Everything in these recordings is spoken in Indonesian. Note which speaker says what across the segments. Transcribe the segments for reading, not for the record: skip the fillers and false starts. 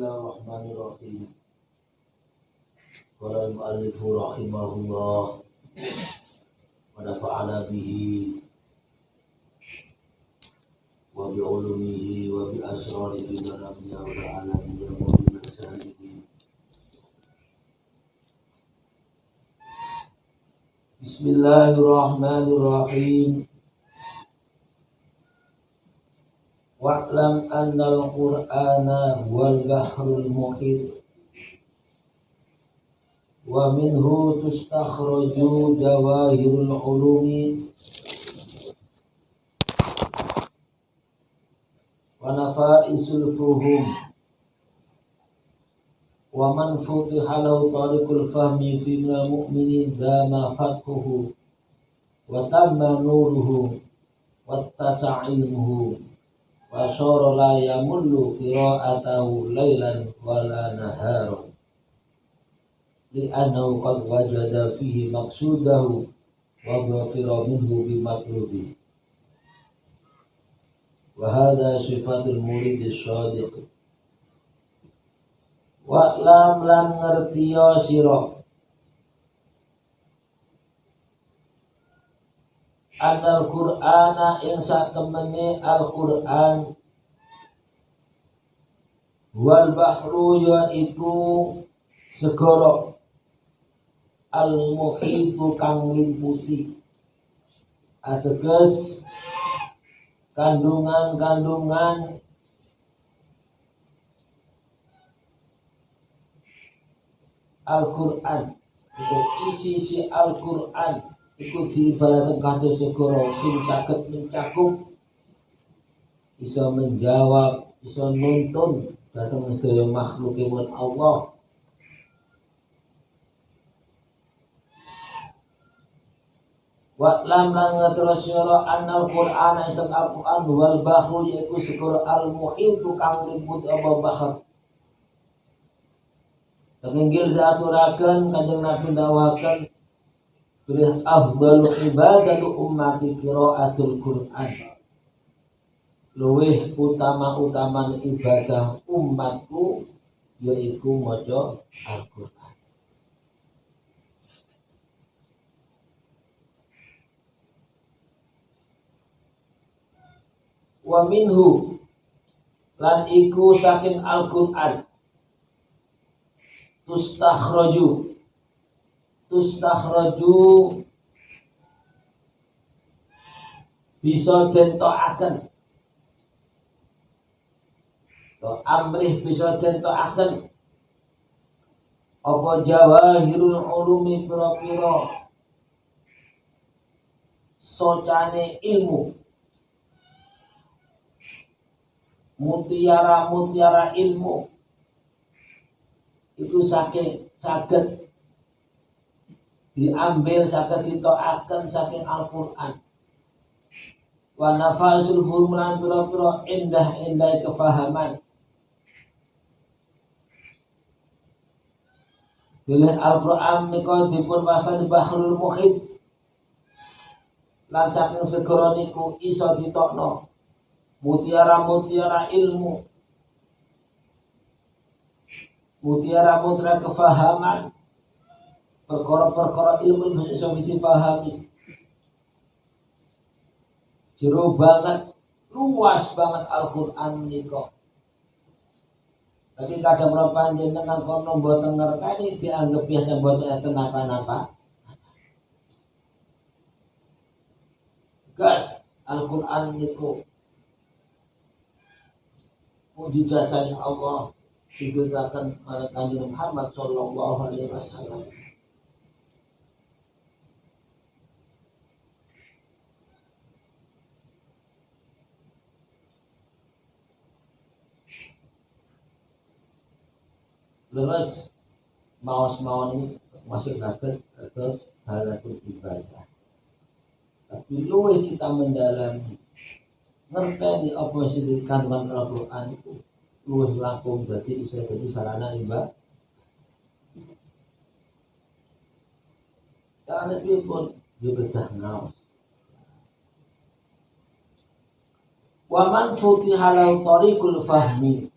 Speaker 1: Bismillahirrahmanirrahim. Qala al-mu'allifu rahimahullah wa nafa'ana bihi wa bi ulumihi wa bi asrarihi wa nabiyya wa alamihi wa bi masalihi. Bismillahirrahmanirrahim. Wa'lam annal Qur'ana huwal bahrul muhit wa minhu tustakhraju jawahirul ulumi wa nafaisul fuhum wa man futiha lahu tariqul fahmi fi minal mu'minin dama fathuhu wa tamma nuruhu wa tasa'a ilmuhu wa syara la yamullu qira'atahu lailan wala naharan li'annahu qad wajada fihi maqsudahu wa ghafira minhu bimatlubi wa hadha sifatul muridis shadiq. Wa lam lan ngertiya sira Anal Qur'ana ing satemene Al-Qur'an wal bahru yaiku segara al-muhitu kang liputi ateges kandungan-kandungan Al-Qur'an, itu isi Al-Qur'an iku diibaratkan kados segara sing saged mencakup, bisa menjawab, bisa nuntun dhateng sedaya makhlukipun Allah. Wa lam lan ngatrasira annal Qur'ana isat Al-Qur'an wal bahru yaiku segara al-muhitu kang liput apa bahr. Tenginggil diaturaken Kanjeng Nabi dawaken bilih afdalu ibadatu ummati qiraatul Qur'an. Luwih utama-utaman ibadah umatku yaiku maca Al-Qur'an. Wa minhu lan iku saking Al-Qur'an tustakhraju bisa dentokaken amrih bisa dentokaken apa jawahirul ulumi pira-pira socane ilmu, mutiara ilmu itu saged diambil, saged ditokaken saking Al-Qur'an. Wa nafaisul fuhum lan pira-pira endah-endah kefahaman. Bilih Al-Qur'an menika dipun wastani bahrul muhit. Lan saking segara niku iso ditokno mutiara-mutiara ilmu, mutiara-mutiara kefahaman, perkara-perkara ilmu yang bisa dipahami. Jero banget, luas banget Al-Qur'an nika. Tapi kadang menapa panjenengan kono mboten ngerteni dianggap biasa mboten enten napa-napa. Gas Al-Qur'an niku mujizatnya Allah diberikan oleh Kanjeng Muhammad sallallahu alaihi wasallam. Leres maos-mawon ini masuk saged terus halatul ibadah. Tapi luwih kita mendalami ngerteni apa sing dikandhani Al-Qur'an itu luwih langkung dadi bisa dadi sarana ibadah. Karena itu pun dibedah naos. Wa man futiha lahu tariqul fahmi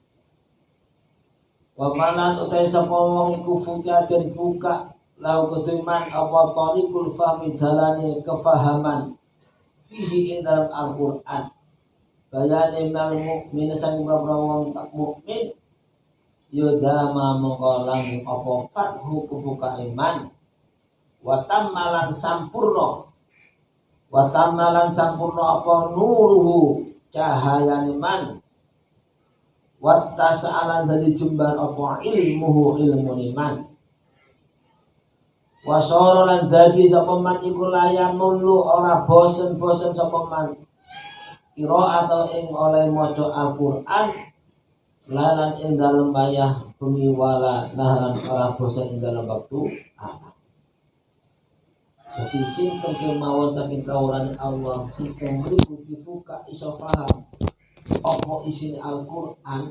Speaker 1: Wa manan utai sapa wong iku fuka den buka lau ketuman apa tariqul fahmi dalane kefahaman fihi ing dalam Al-Qur'an bayane nal mukmin sang wong tak mukmin yudama mengkolang apa fathu kebuka iman watamalan sampurno apa nuruhu cahaya iman wattasa'alan dari jembar apa ilmuhu ilmu iman wasoro lan dadi sapa man iku layan nulu ora bosen-bosen sapa man kira atau ing oleh maca Al-Qur'an lalan ing dalem bayah bumi wala naharan ora bosen ing dalem waktu apa. Jadi sinten kemawon saking kawulan Allah sinten mriku dibuka iso paham apa isine Al-Qur'an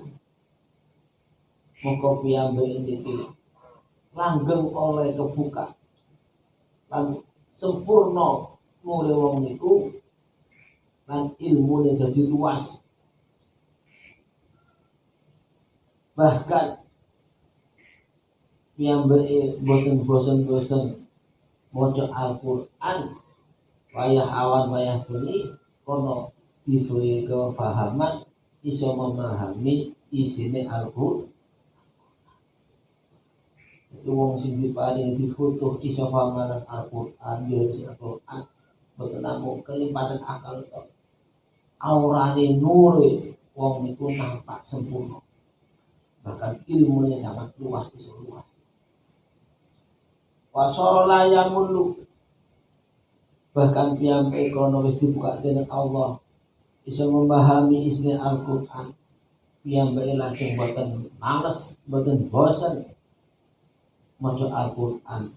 Speaker 1: moko piyambake niki langgeng oleh kebuka lan sempurna nure wong niku lan ilmune dadi luas bahkan piyambake boten bosen-bosen maca Al-Qur'an wayah awan wayah bengi kono diberi kefahaman iso memahami isine Al-Qur'an. Wong sing diparingi difutuh iso paham Al-Qur'an isi Al-Qur'an boten namung kelimpatan akal to aurane nure wong niku nampak sempurna bahkan ilmunya sangat luas iso luas wasara layamulu bahkan piyambake krono wis dibuka dening Allah iso memahami isi Al-Qur'an piyambake lajeng boten males boten bosen maca Al-Qur'an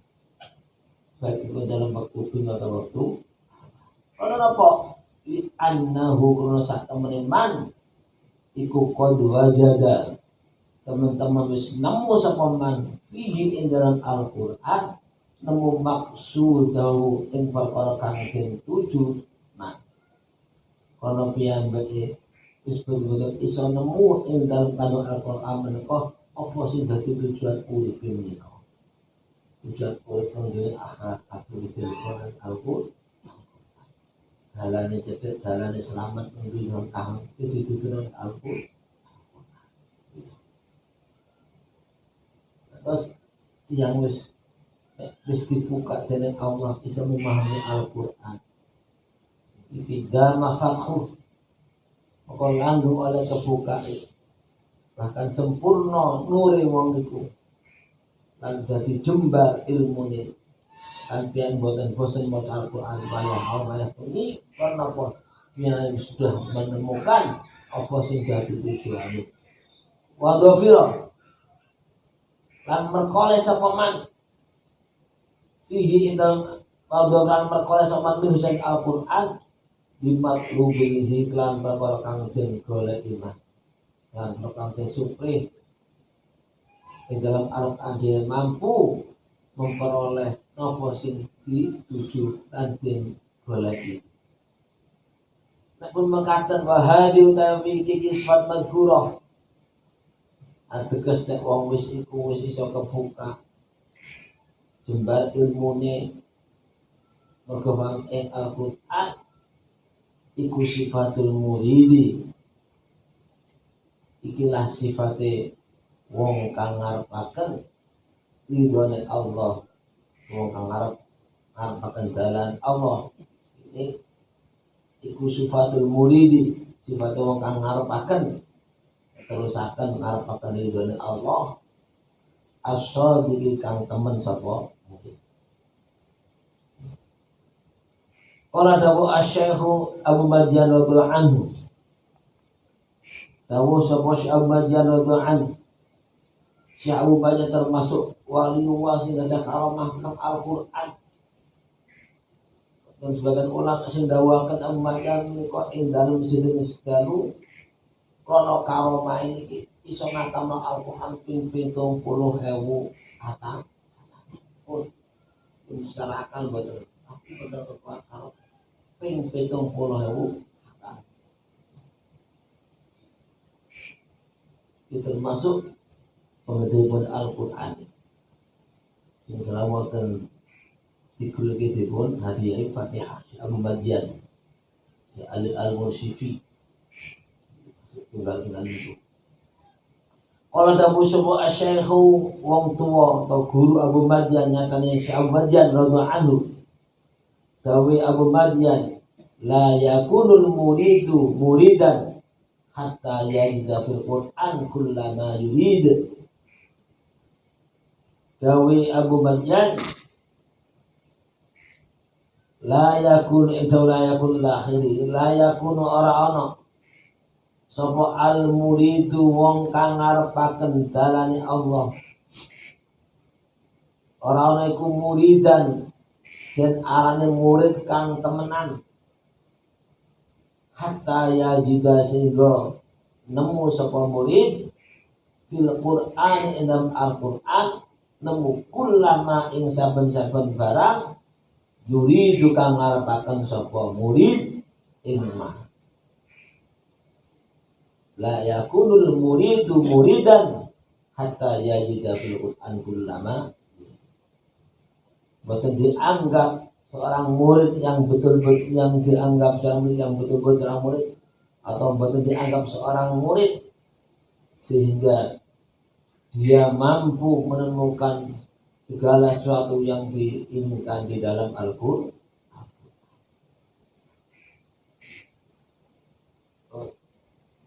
Speaker 1: baik itu dalam waktu dunia atau waktu karena apa? Li annahu kuna sak temene man iku qad wajada teman-teman wis nemu sapa man fihi ing dalam Al-Qur'an nemu maksudahu ing perkara kang den tuju nah kono piyambake wis bener-bener iso nemu ing dalam kandung Al-Qur'an menika apa sing dadi tujuan urip menika tujuan urip nang akhirat aku diberikan Al-Qur'an dalane cedhek dalane selamat nang dina tahun iki dituturun Al-Qur'an terus yang wis dibuka dening Allah bisa memahami Al-Qur'an iki dama fathu maka langgeng oleh kebuka bahkan sempurna nure wong iku lan dadi jembar ilmune kan pian boten bosen maca Al-Qur'an bayah ini karena apa pian sudah menemukan apa sing dadi tujuane wa dhafira lan merkoleh sapa man fihi indal lan merkoleh sapa man min Al-Qur'an bimatlubihi lan perkara kang den golek iman lan perkara kang supri ing dalam Al-Qur'an dia mampu memperoleh napa sing dituju lan den goleki. Nek pun mengatakan wahadi utawi iki sifat mazkurah ateges nek wong wis iku wis iso kebuka jembar ilmune mergo ing Al-Qur'an iku sifatul muridi ikilah sifate wong kang ngarepaken ridhone Allah wong kang ngarepaken dalan Allah ini iku sifatul muridi sifat wong kang ngarepaken terusaken ngarepaken ridhone Allah as-shadiqi kang temen sapa ora dawu asy-syaikh Abu Badjan radhiyallahu anhu dawu sapa Syekh Abu Badjan radhiyallahu anhu Syekh Abu Badjan termasuk waliullah sing ada karamah nang Al-Qur'an dan sebagian ulama sing dawuhaken Abu Badjan menika ing dalem sejenis dalu krana karamah iki iso ngatamno Al-Qur'an ping 70.000 kata pun secara akal betul tapi betul kalau ping 70.000 kata itu termasuk pengedipun Al-Qur'an sing selawatan dikeluarkan hadiah Fatihah Abu Madian Al-Mursifi tinggal itu. Kalau dawu sebuah asyaihu wong tua atau guru Abu Madian nyatanya si Abu Madian radhiyallahu anhu dawe Abu Madian la yakunul muridu muridan hatta yajida fil Qur'an kullama yurid. Dawe Abu Madian la yakun lakhiri la yakun ora ana sapa al muridu wong kang ngarepaken dalane Allah ora ana iku muridan den arane murid kang temenan hatta ya juga sehingga nemu sapa murid fil Qur'an dalam Al-Qur'an nemu kullama ing saben-saben barang yuridu kang ngarepaken sapa murid ing ma la yakunul muridu muridan hatta yajida fil Qur'an kullama. Bahkan dianggap seorang murid yang betul-betul yang dianggap seorang murid yang betul-betul seorang murid atau betul dianggap seorang murid sehingga dia mampu menemukan segala sesuatu yang diinginkan di dalam Al-Qur'an.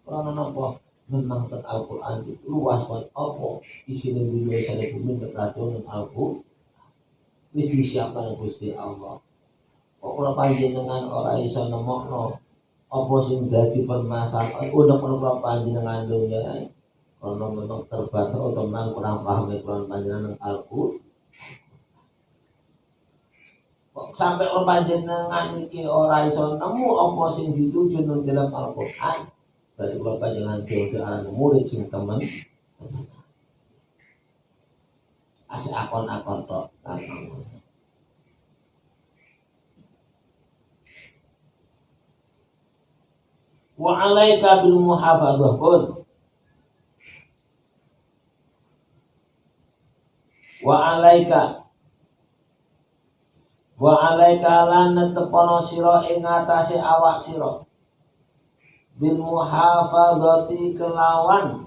Speaker 1: Karena apa? Memang Al-Qur'an itu luas banget apa isinya dunia sana bumi terkadang Al-Qur'an wis disiapkan Gusti Allah. Kok ora panjenengan ora iso nemokno apa sing dadi permasalahan unek-unek panjenengan dunya karena memang terbatas atau memang kurang paham Quran panjenengan Al-Qur'an. Kok sampai orang panjenengan iki ora iso nemu apa sing dituju nang dalam Al-Qur'an. Berarti kalau panjenengan dhewe aran murid sing temen asik akon-akon tok kan. Wa alaika bil muhafadzah pun wa alaika lan tepono sira ing atase awak sira bil muhafadzati kelawan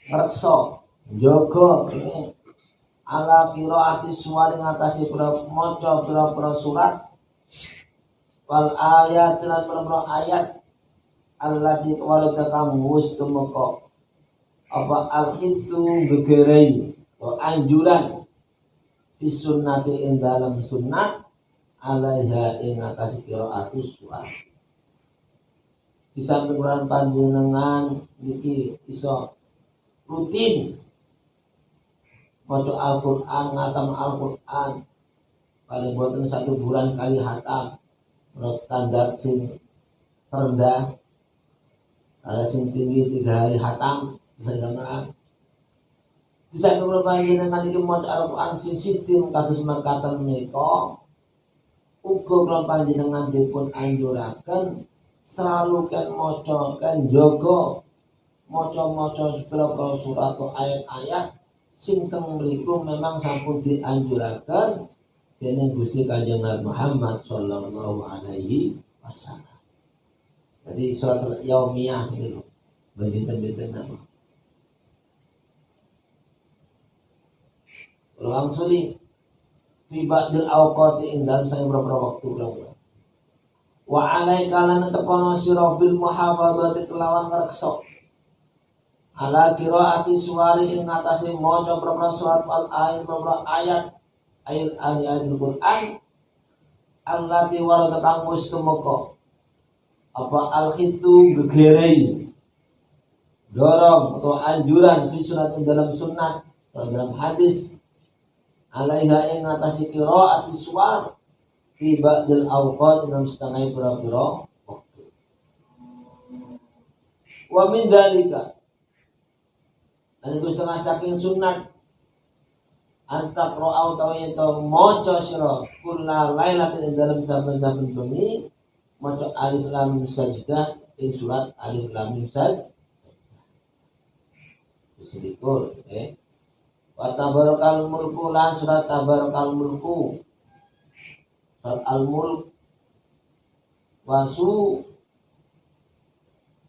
Speaker 1: reksa njaga ala qiraati suwari ngatasi maca pira-pira surat wal ayat lan pira-pira ayat allati walaka kang wis tumeka apa al-khithu gegerei atau anjuran fi sunnati ing dalam sunnah alaiha ing ngatasi qiraatus surat. Bisa pengurangan panjenengan niki iso rutin maca Al-Qur'an ngatam Al-Qur'an paling boten 1 bulan kali hatam menurut standar sing terendah. Ada sing tinggi 3 hari hatam berjamaah. Bisa pengurangan panjenengan niki maca Al-Qur'an sing sistem kados makaten menika uga kula panjenengan dipun anjuraken selalu kan maca kan jaga maca-maca pira-pira surat atau ayat-ayat sing teng mriku memang sampun dianjuraken dening Gusti Kanjeng Nabi Muhammad sallallahu alaihi wasallam. Jadi surat yaumiyah itu benten-benten apa. Langsung fi ba'dil awqati ing dalem beberapa waktu lalu. Wa alaika lan tepono sira bil muhafadzati kelawan ngreksa ala qiraati suwari ing ngatasi maca beberapa surat al ayat beberapa ayat Al-Qur'an allati warada kang wis tumeka apa al-khitu gegerei dorong atau anjuran fi sunat dalam sunnah atau dalam hadis alaiha ing ngatasi qiraati suwar fi ba'dil awqat dalam setengah pira-pira waktu. Wa min dzalika lan iku setengah saking sunat antak ro'au tawayato maca sira kula lailatin dalam saben-saben bengi maca alif lam mim sajdah ing surat alif lam mim sajdah. Selikur wa tabarakal mulku lan surat tabarakal mulku surat al-mulk wasu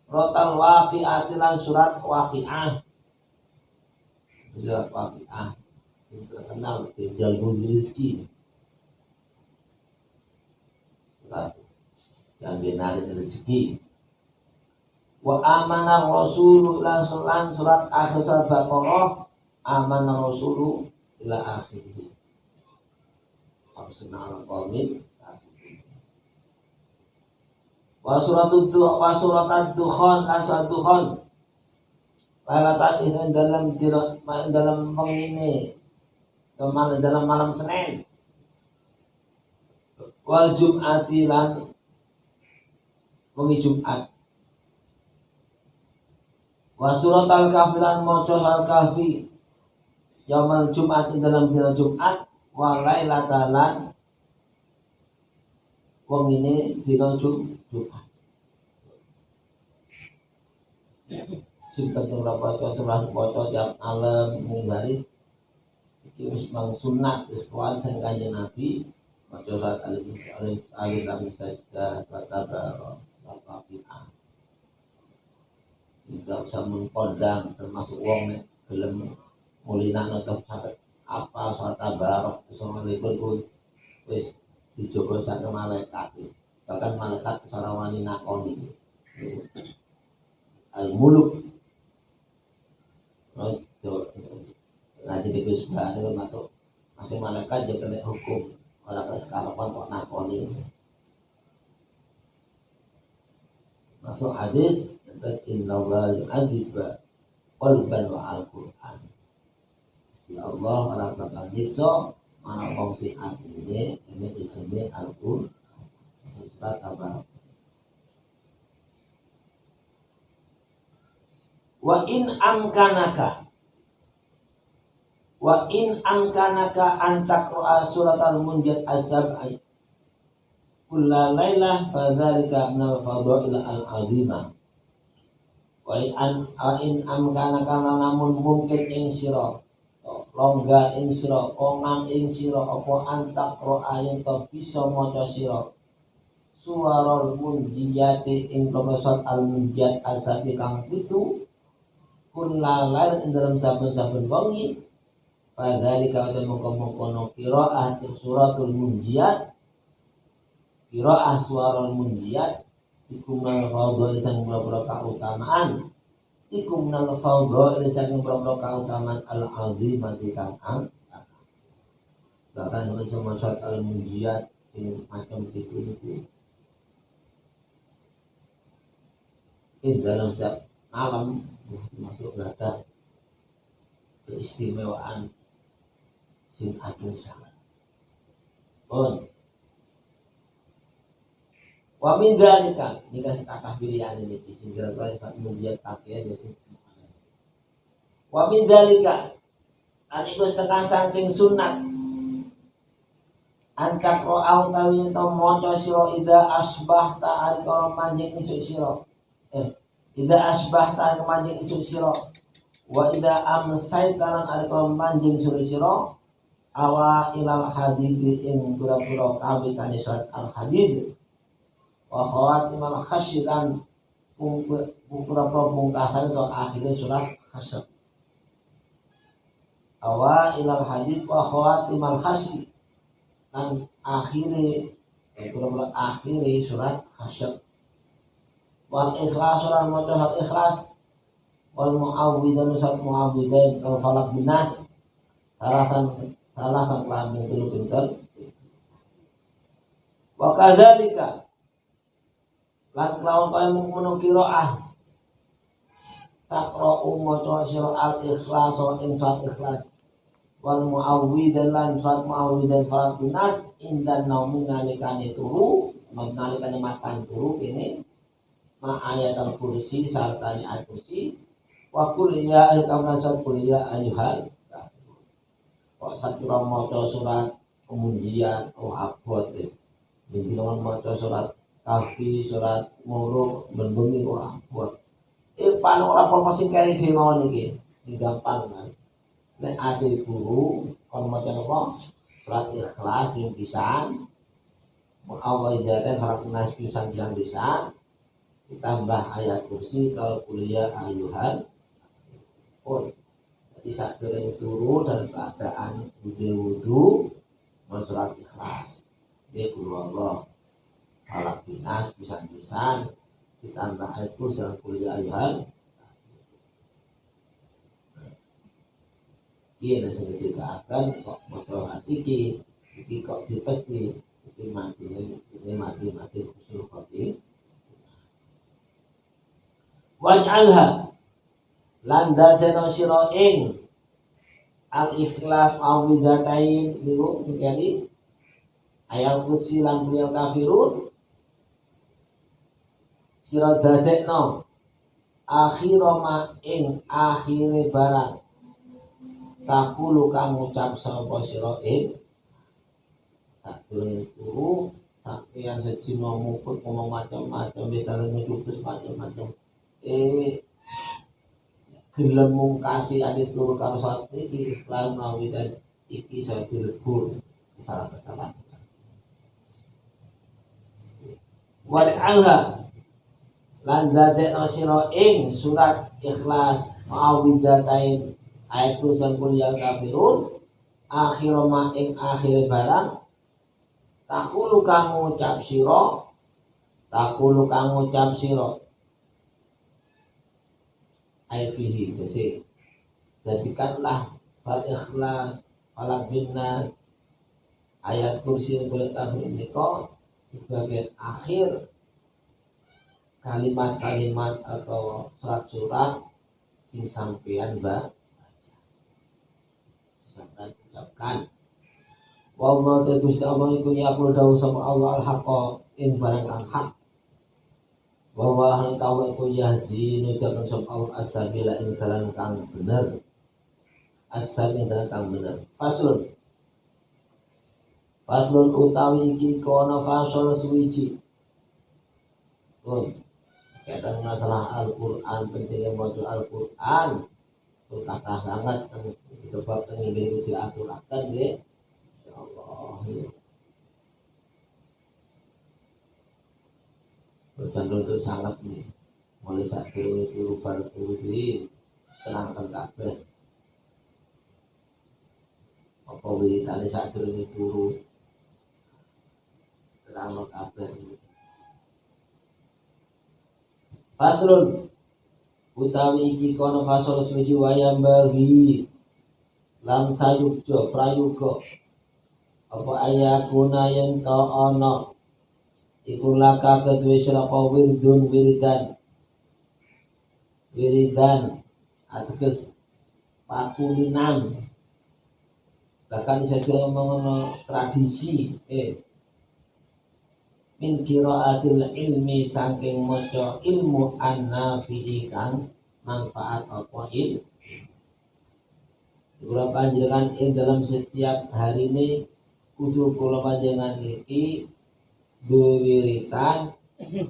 Speaker 1: rotal waqi'ati lan surat waqi'ah surat waqi'ah terkenal tinggal rizki surat yang menarik rezeki. Wa amana rasulu lan surat akhir surat Baqarah amana rasulu ila akhirih. Arsalna qaumin wa surat ad-dukhan lan surat dukhan lalatan isan dalam pengini dalam malam Senin wal jum'ati lan wengi Jumat wa surat al-kahfi lan maca al-kahfi yaumal Jumat dalam dina Jumat wa lailatan wong ini dina Jumat singkat yang berapa terus baca tiap malam minggu iki wis mang sunat wis kuat sing Kanjeng Nabi maca surat alif lam sajdah bapak tidak usah mengkondang termasuk wong nek gelem mulinan atau apa surat tabarok Assalamualaikum wis dicoba sana malaikat bahkan malaikat sarawani nakoni al-muluk ngaji di Bismillah itu masih malaikat juga kena hukum orang sekarang kok nakoni masuk hadis inna Allah yu'adzib qalban wa al-Qur'an. Ya Allah orang bakal nyiksa mana wong sing atine ini isine Al-Qur'an. Surat apa? Wa in amkanaka an taqra'a surat al-munjid as-sab'i kulla lailah fadzalika minal fadha'il al-'azimah. Wa in amkana kana namun mungkin ing sira longgar ing sira kongang ing sira apa antak ro ayen to bisa maca sira suwarul munjiyati ing profesor al-munjiyat asabi kang pitu kullalan ing dalam saben-saben wengi padhalika wa mongko-mongko qiraah suratul munjiyat qiraah suwarul munjiyat iku minal fadha'il sang boro kautamaan iku minal fadha'il sang boro kautamaan al-'azimati kang bahkan sama surat al-munjiyat ini macam itu dalam setiap malam masuk ada keistimewaan sing agung sangat wa min dzalika ini kasih kata pilihan ini sehingga kalau saat kemudian pakai dia wa min dzalika itu setengah saking sunat antak ro'au tawi to maca sira ida asbahta ari kono manjing isuk sira ida asbahta manjing isuk sira wa ida amsaita lan ari kono manjing sore sira awa ilal hadid ing pura-pura kawitan surat al-hadid wa khawatimul khasyidan pura-pura pungkasan itu akhirnya surat Hasyr awa ilal hadid wa khawatimul khasyi dan akhiri pura-pura akhiri surat Hasyr wal ikhlas surat surat ikhlas wal muawwidan surat muawwidan wal falaq binas salahkan lambung pinter wa kadzalika lan lawan kaya mung qiraah taqra'u maca sira al-ikhlas wa surat ikhlas wal muawwidan lan surat muawwidan falaq binas indan naumi nalikane turu nalikane makan turu ini ma ayat al-kursi sartane al-kursi wa qul ya al-kamsat qul ya ayyuhal kok sakira maca surat kemudian abot iki lawan maca surat Kahfi surat Muluk benbengi ora abot panu ora apa sing kari dhewe niki gampang kan. Nek ade guru kon maca apa? Surat Ikhlas yang pisan. Mu'awwidzatain falaq nas pisan bisa. Ditambah ayat kursi kalau kuliah ayuhan. Oh, jadi saat itu turu dan keadaan wudu surat Ikhlas. Dia guru Allah. Falaq nas pisan ditambah ayat kursi dan kuliah ayuhan. Iya dan seperti akan kok motor hati iki kok dipesti iki mati usul kopi waj'alha landa teno siro ing al-ikhlas awidzatain niku jadi ayat kursi lan beliau kafirun siro dadekno akhirama ing akhire barang takulu kang ngucap sapa sira ing sadurunge turu sampeyan sedina mukut ngomong macam-macam misalnya kutus macam-macam gelem mungkasi ade turu karo saat iki lan mawi dan iki saya dilebur salah kesalahan wa alha lan dadekno sira ing surat Ikhlas ma'awidzatain ayat tulisan kuliah kafirun akhiroma ing akhir barang takulu kang ngucap siro ayfihi kese jadikanlah surat Ikhlas falaq binnas ayat kursi kuliah kafirun niko sebagai akhir kalimat-kalimat atau surat-surat sing sampeyan ucapkan wallahu ta'ala Gusti Allah iku yaqul dawu sama Allah al-haqqa ing barang kang hak wa wa hal tawa iku yahdi nujakan sama Allah as-sabila ing dalan kang bener as-sabil dalan kang bener faslun utawi iki kono fasal suwiji kaitan masalah Al-Qur'an pentingnya maca Al-Qur'an kata sangat sebab ini diaturakan ya Allah bercantum sangat nih mulai saat itu baru di terangkan kabeh apa wiritane saat itu turu terangkan kabeh faslun utawi iki kono fasal suci wayam bagi lan sayukjo prayuga apa ayakuna yen ta ana iku laka kedue sira wiridan ateges pakulinan bahkan saya mengono tradisi min qiraatil ilmi saking maca ilmu an-nafi'i kang manfaat apa ilmu kula panjenengan ing dalam setiap hari ini kudu kula panjenengan iki wiritan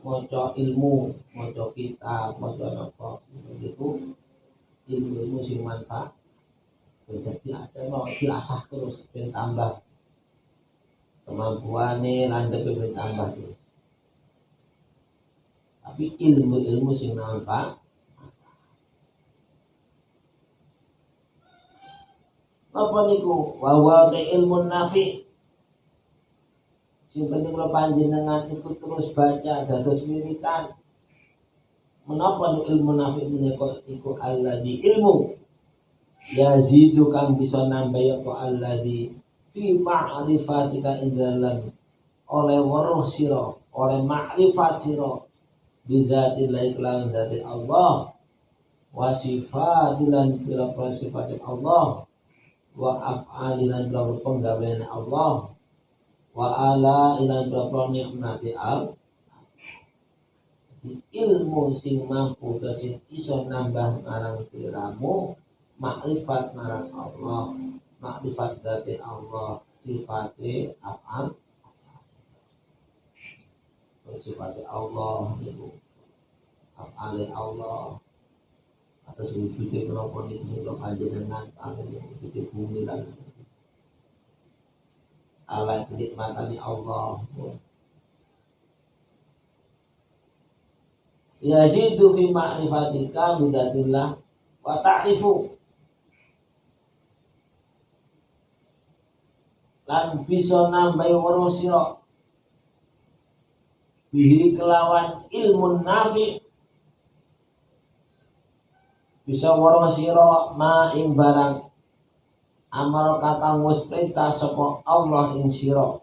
Speaker 1: maca ilmu maca kitab maca apa itu ilmu sing manfaat jadi ada mau diasah terus ben tambah kemampuane landhep ben tambah terus tapi ilmu sing manfaat apa niku wa ilmu nafi sing penting kula panjenengan ikut terus baca dados wiritan menapa ilmu nafi menika iku alladzi ilmu yazidu kang bisa nambah apa alladzi fi ma'rifatika indalam oleh weruh sira oleh makrifat sira bidzatillahi lan dzati Allah wa sifatilan bila sifat Allah wa af'alilan bila penggawean Allah wa ala ilan bila nikmati al ilmu sing mampu sing iso nambah marang siramu makrifat marang Allah makrifat dzati Allah sifate af'al sifate Allah itu af'ale Allah atas wujudnya kenapa ini lo panjenengan pangen wujudnya bumi lan ala kenikmatani Allah. Yajidu fi ma'rifatika bidatillah wa ta'rifu lan bisa nambahi weruh sira bihi kelawan ilmu nafi bisa weruh sira ma ing barang amar kakang wis perintah sapa Allah ing sira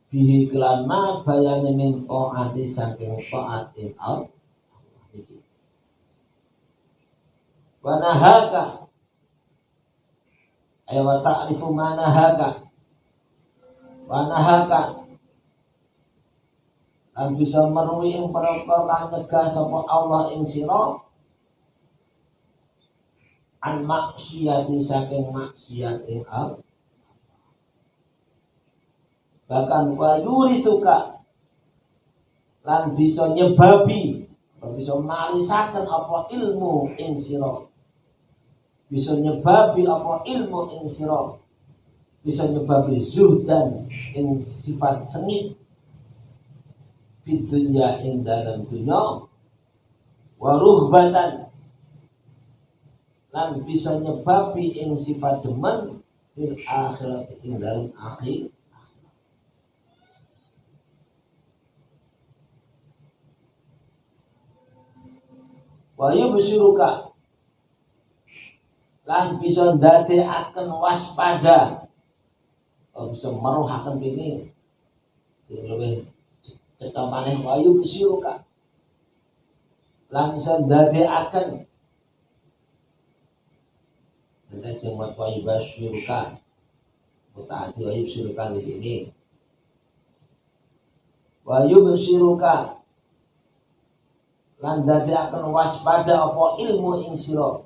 Speaker 1: bihi kelan ma bayane min taati saking taat ing Allah iki wa nahaka ay wa ta'rifu ma nahaka wa nahaka lan bisa meruhi ing perkara kang nyegah sapa Allah ing sira an maksiati saking maksiat ing Allah. Bahkan wa yurithuka lan bisa nyebabi atau bisa marisaken apa ilmu ing sira, bisa nyebabi apa ilmu ing sira, bisa nyebabi zuhdan ing sifat sengit di dunya ing dalam dunya wa ruhbatan lan bisa nyebabi ing sifat demen fil akhirat ing dalam akhir. Wa yubsyuruka lan bisa ndadekaken waspada atau bisa meruhaken kene luwih tetamane wa yubsyuruka lan bisa ndadekaken dan semua wajib syurukan mutaati wajib syurukan di sini wajib syurukan lan dadi akan waspada apa ilmu ing sira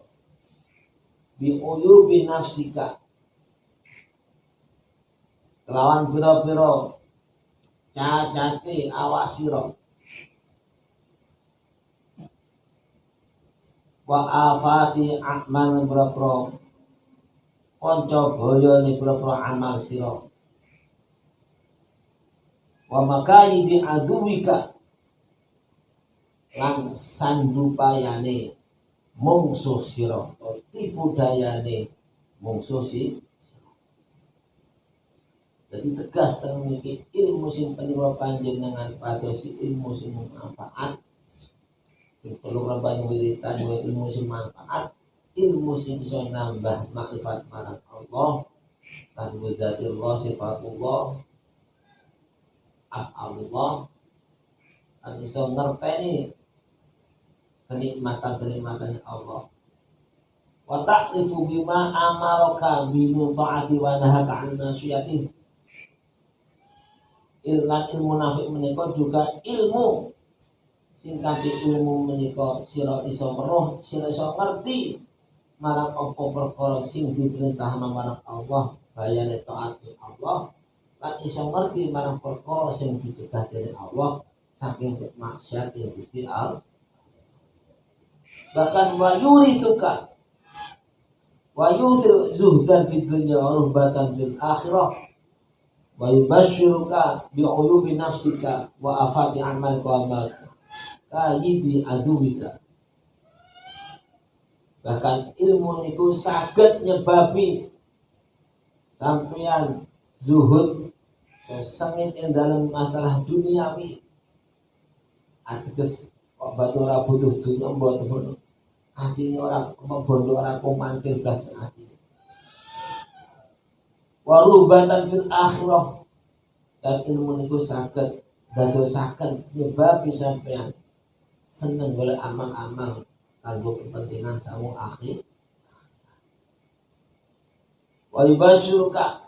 Speaker 1: bi uyubi nafsika kelawan pira-pira cacate awak sira wa afati a'mal boro kanca baya ni pira-pira amal sira wa makai bi aduwika lan sandupayane mungsuh sira tipu dayane mungsuh sira. Jadi tegas teng niki ilmu sing penyebab panjenengan pados ilmu sing manfaat sing perlu rabane wiritan ilmu sing manfaat ilmu sing bisa nambah makrifat marang Allah dan wadatillah sifatullah af'alullah dan bisa ngerteni kenikmatan Allah wa ta'rifu bima amaraka bi ta'ati wa nahaka 'an masyiyati ilmu nafik menika juga ilmu sing kanthi ilmu menika sira iso weruh sira iso ngerti marang apa perkara sing diperintahna marang Allah bayane taat Allah lan iso ngerti marang perkara sing dicegah dening Allah saking maksiat yang Gusti Allah. Bahkan wa yurithuka wa yuthir zuhdan fid dunya wa ruhbatan fil akhirah wa yubashshiruka bi uyubi nafsika wa afati amalika wa ma kayidi aduwika. Bahkan ilmu itu saged nyebabi sampeyan zuhud sengit ing dalam masalah duniawi ateges kok batu ora butuh dunya mboten atine ora bondo ora kumantil blas ati warubatan fil akhirah dan ilmu itu saged dadosaken nyebabi sampeyan seneng golek amal-amal kanggo kepentingan sawu akhir. Wa yubasyuruka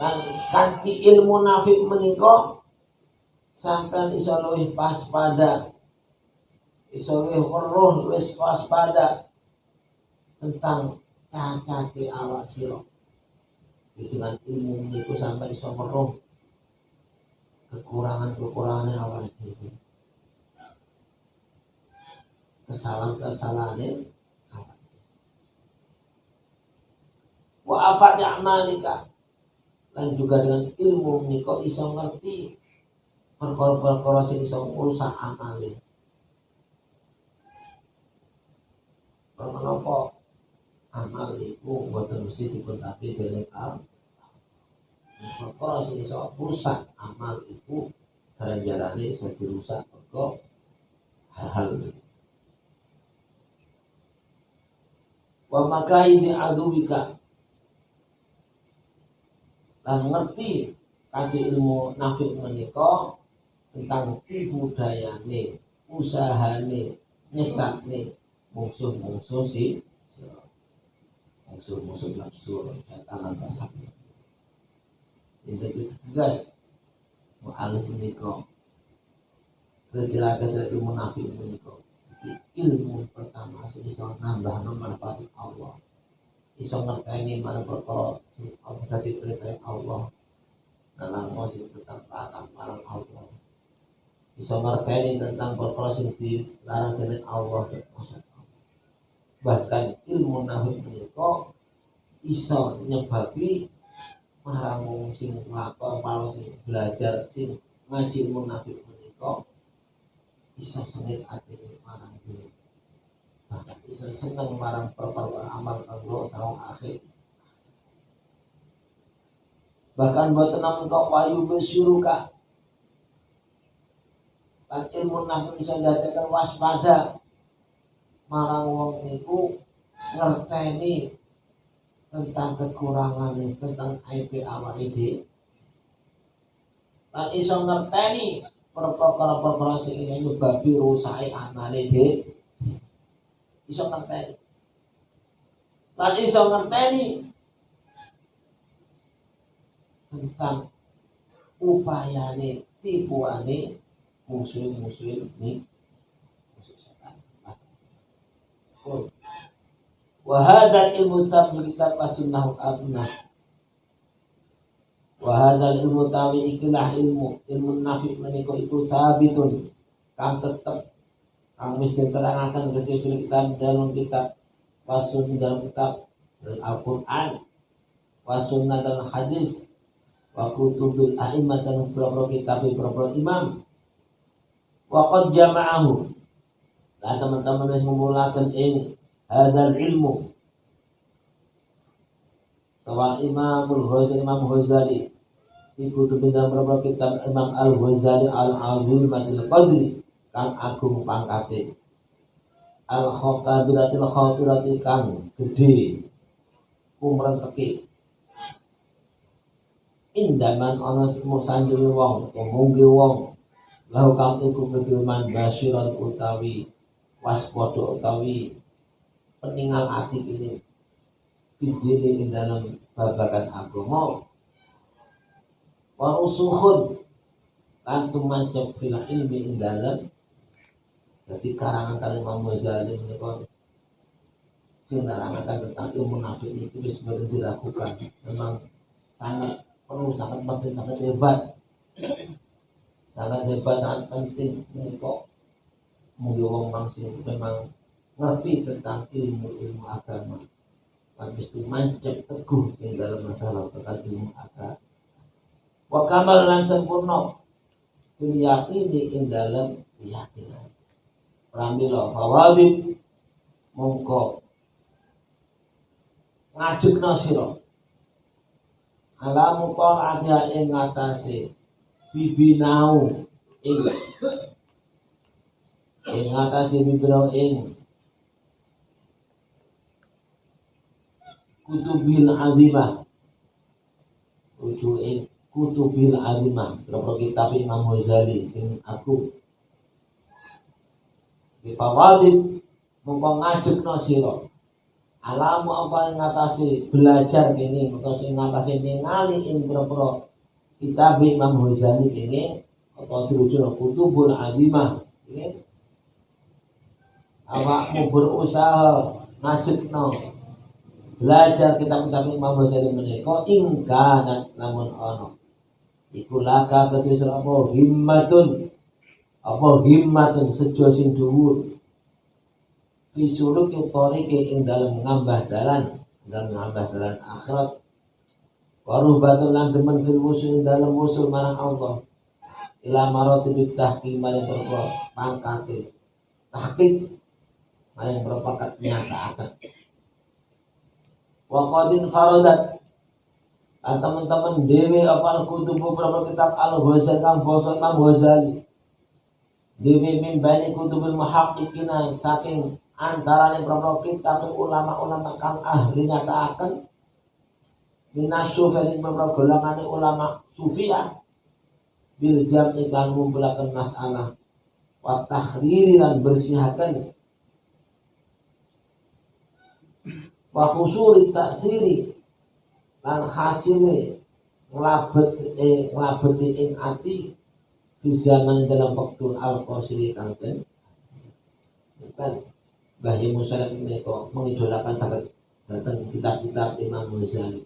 Speaker 1: lan kanthi ilmu nafik menika sampeyan iso luwih waspada, iso luwih weruh wis waspada tentang cacate awak sira. Dengan ilmu niku sampeyan iso weruh kekurangan-kekurangan awak dhewe. kesalahan-kesalahane wa afati amalika lan juga dengan ilmu menika iso ngerti perkara-perkara sing iso ngrusak amale. Menapa amal iku boten mesti dipentapi dening Allah. Perkara sing iso rusak amal iku ganjarane iso dirusak mergo hal-hal wa makaidi aduwika lan ngerti kanthi ilmu nafik menika tentang budayane, usahane, nyesatne musuh-musuh musuh-musuh nafsu tangan basah. Ini tegas mu'alif menika kira-kira ilmu nafik menika ilmu pertama sing iso nambah manfaat Allah, iso ngerteni marang perkara sing Allah dadi perintah Allah dalam musik tentang taat marang Allah, iso ngerteni tentang perkara sing dilarang dening Allah. Bahkan ilmu nafik menika iso nyebabi marang wong sing nglakon marang sing belajar sing ngaji ilmu nafik menika iso seneng atine marang diri, bahkan iso seneng marang perkara amal kanggo sareng akhir. Bahkan boten namung kok wayu bersyuruka lan ilmu nafik iso ndadekan waspada marang wong niku ngerteni tentang kekurangan, tentang aib awake dhewe. Lan iso ngerteni perkara-perkara sing nyebabi rusake amale dhewe. Iso ngerteni. Lan iso ngerteni tentang upayane, tipuane musuh-musuh ini. Wa hadzal ilmu sabul kitab wasunnah abnah. Wa hadzal ilmu tawi ikilah ilmu nafik menika iku sabitun kang tetep kang mesti terangaken kesifil kitab dalam kitab wasun dalam kitab Al-Qur'an wasunnah dan hadis wa kutubil a'immat dan beberapa kitab beberapa imam wa qad jama'ahu. Nah teman-teman harus memulakan ini hadal ilmu soal Imam Ghazali iku dalam beberapa kitab Imam Al-Ghazali Al-Azimatil Qadri kang agung pangkate Al-Khabiratil Khabirati kang gede kumrenteke indaman ana sanjunge wong mungge wong lahu kang iku keduman basyiran utawi waspada utawi peninggal ati ini bidini dalam babagan agama wa usukhun lan tumancep fil ilmi dalam jadi karangan kali Imam Ghazali menika sing nerangaken tentang ilmu nafik itu wis boten dilakukan, memang sangat perlu, sangat penting, sangat hebat, sangat penting menika mungkin wong sing memang ngerti tentang ilmu agama dan mesti mancep teguh di dalam masalah tentang ilmu agama wa kamal lan sempurna yakini ing dalam keyakinan pramila fawadib mongko ngajukna sira alamu qala ing ngatasé bibinau ing ngatasé bibinau ing kutubil azimah kutubil azimah berapa kitab Imam Ghazali sing aku di fawadib mongko ngajukna sira alamu apa ngatasi belajar kene utawa sing ngatasi ningali ing berapa kitab Imam Ghazali kene apa dirujuk kutubul azimah kene awakmu berusaha ngajukna belajar kitab-kitab Imam Ghazali menika ingkana lamun ana iku laka kedhe apa himmatun sejo sing dhuwur fi suluki thariqi ing dalem ngambah dalan akhirat, wa rubatul lan demen fil wusul dalem wusul marang Allah, ila maratibit tahqiq maring perkara pangkate tahqiq maring perkara nyataaken. Wa qadin faradat teman-teman dewe apal kutubu beberapa kitab Al-Ghazali kang basa Imam Ghazali dewe mimbani kutubul muhaqqiqina saking antaraning beberapa kitab ulama-ulama kang ahli nyataaken minas sufiyah beberapa golongan ulama sufiyah bil jam'i kang ngumpulaken masalah wa takhriri lan bersihaken wa khusuri taksiri lan hasile nglabeti ing ati di zaman dalam waktu al-qasiri kangken kan Mbah Musalam ini kok mengidolakan sangat datang kitab-kitab Imam Ghazali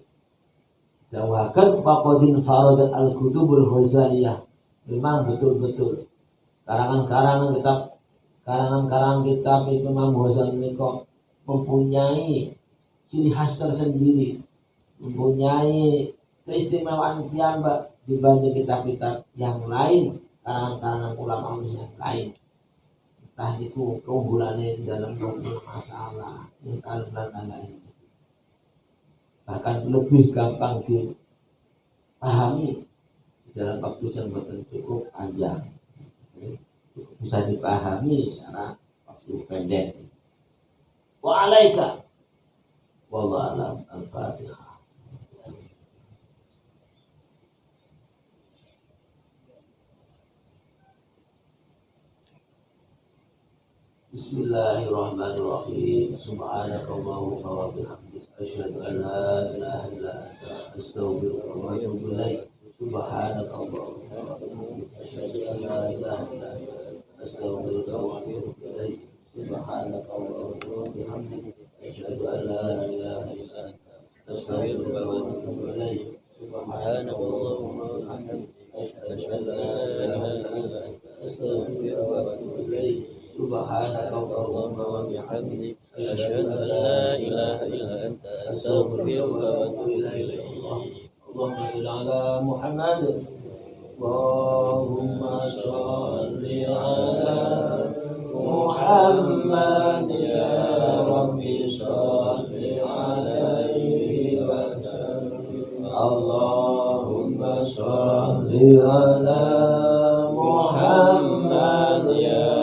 Speaker 1: dawakan faqadin faradat al-kutubul Ghazaliyah, memang betul-betul karangan kitab Imam Ghazali ini kok mempunyai ciri khas tersendiri, mempunyai keistimewaan piyambak dibanding kitab-kitab yang lain, karangan-karangan ulama yang lain. Entah itu keunggulannya dalam masalah yang dan lain, bahkan lebih gampang dipahami dalam waktu yang cukup panjang, bisa dipahami secara waktu pendek. Wa alaika wallahu a'lam. Al-Fatihah. Bismillahirrahmanirrahim. Subhanakallahumma wa bihamdika asyhadu an la ilaha illa anta astaghfiruka wa atubu ilaik. Subhanakallahumma wa bihamdika asyhadu an la ilaha illa anta astaghfiruka wa atubu ilaik. Subhanakallahumma wa bihamdika asyhadu an la ilaha illa anta astaghfiruka wa atubu ilaik. Subhanakallahumma wa bihamdika asyhadu an la ilaha illa anta astaghfiruka wa atubu ilaik. Subhanaka Allahumma wa bihamdik asyhadu an la ilaha illa anta astaghfiruka wa atubu ilaik. Allahumma shalli ala Muhammad. Allahumma shalli ala Muhammad ya Rabbi shalli alaihi wa sallam. Allahumma shalli ala Muhammad ya